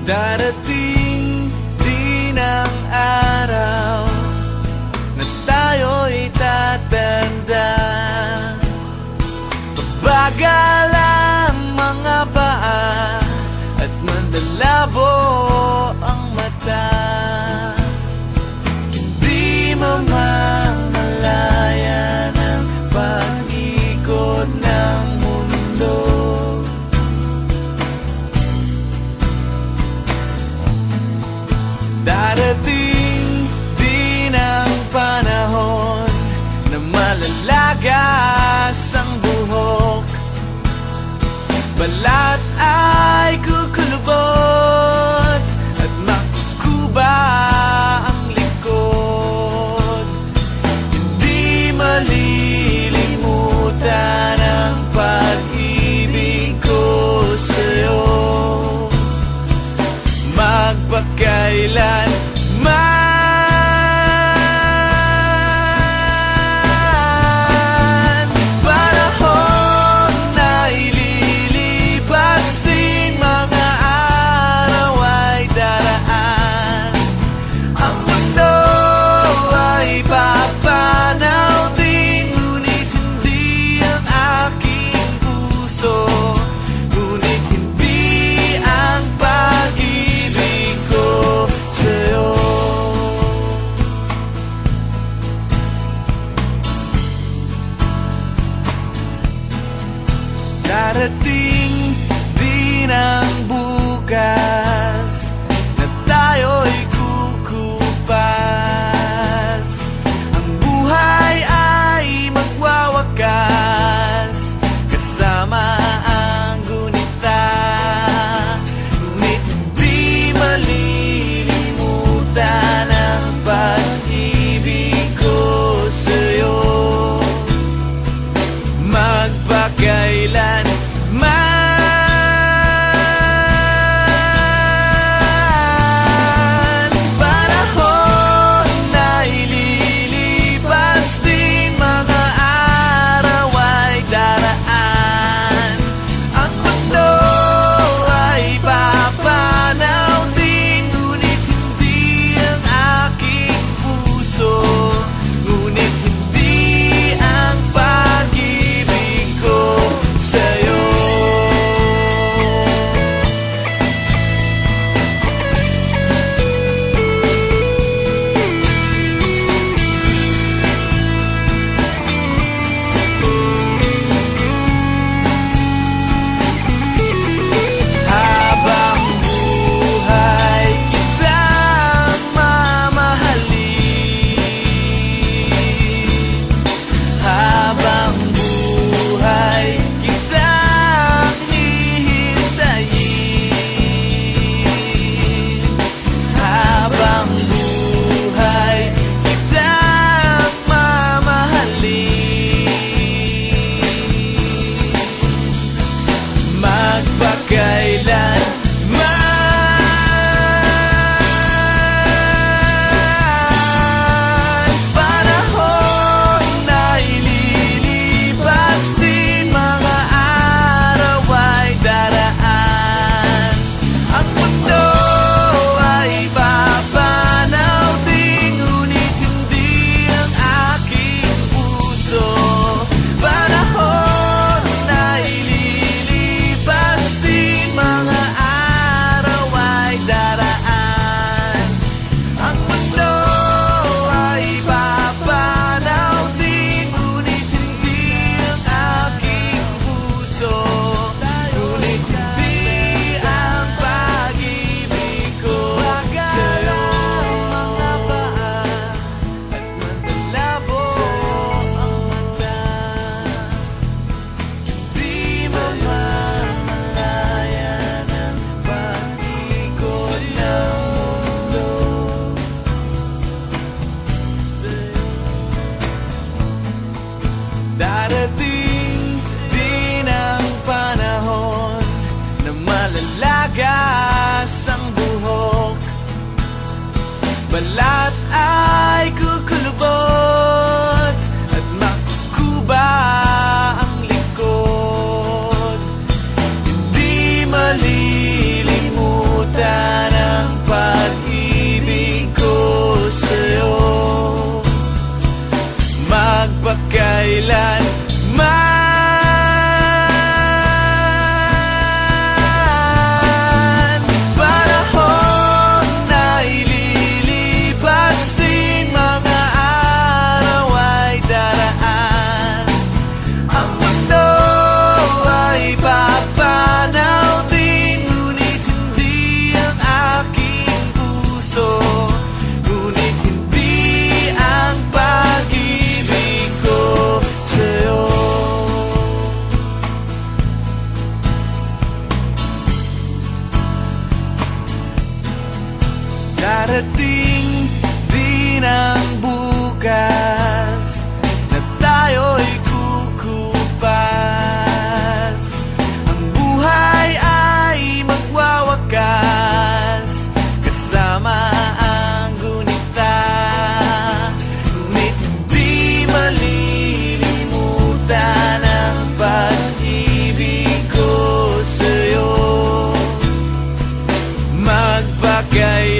Darating din ang araw na tayo'y tatanda. Pabagal ang mga paa at mandalabo ang mata. Hindi mamamalayan ang pag-ikot ng mundo. Darating din ang panahon na malalagas ang buhok. Balat ay kukulubot at makukuba ang likod. Hindi malilimutan ang pag-ibig ko sa'yo, magpakailan man. Panahon na ililipas din, mga araw ay daraan. Ang mundo ay papanaw din, ngunit hindi ang aking puso, ngunit hindi ang pag-ibig ko sa'yo. Darating din ang bukas na tayo'y kukupas. Ang buhay ay magwawakas kasama ang gunita, ngunit hindi malilimutan ang pag-ibig ko sa'yo, magpakailan man. Panahon na ililipas din, mga araw ay daraan. Ang mundo ay papanaw din, ngunit hindi ang aking puso, ngunit hindi ang pag-ibig ko sa'yo. Habang buhay kitang mamahalin, habang buhay kitang hihintayin, habang buhay kitang mamahalin, magpakailan man. Panahon na ililipas din, mga araw ay daraan. Ang mundo ay papanaw din, ngunit hindi ang aking puso. Panahon na ililipas din, mga araw ay daraan. Ang mundo ay papanaw din, ngunit hindi ang aking puso, ngunit hindi ang pag-ibig ko sa'yo. Mga paa at mandalabo ang mata, di mamamalayan ang pag-ikot ng mundo sa'yo. Darating din ang panahon na malalagas ang buhok. Balat ay kukulubot at makukuba ang likod. Hindi malilimutan darating din ang bukas na tayo'y kukupas. Ang buhay ay magwawakas kasama ang gunita, ngunit di malilimutan ang pag-ibig ko sa'yo. Magpakaya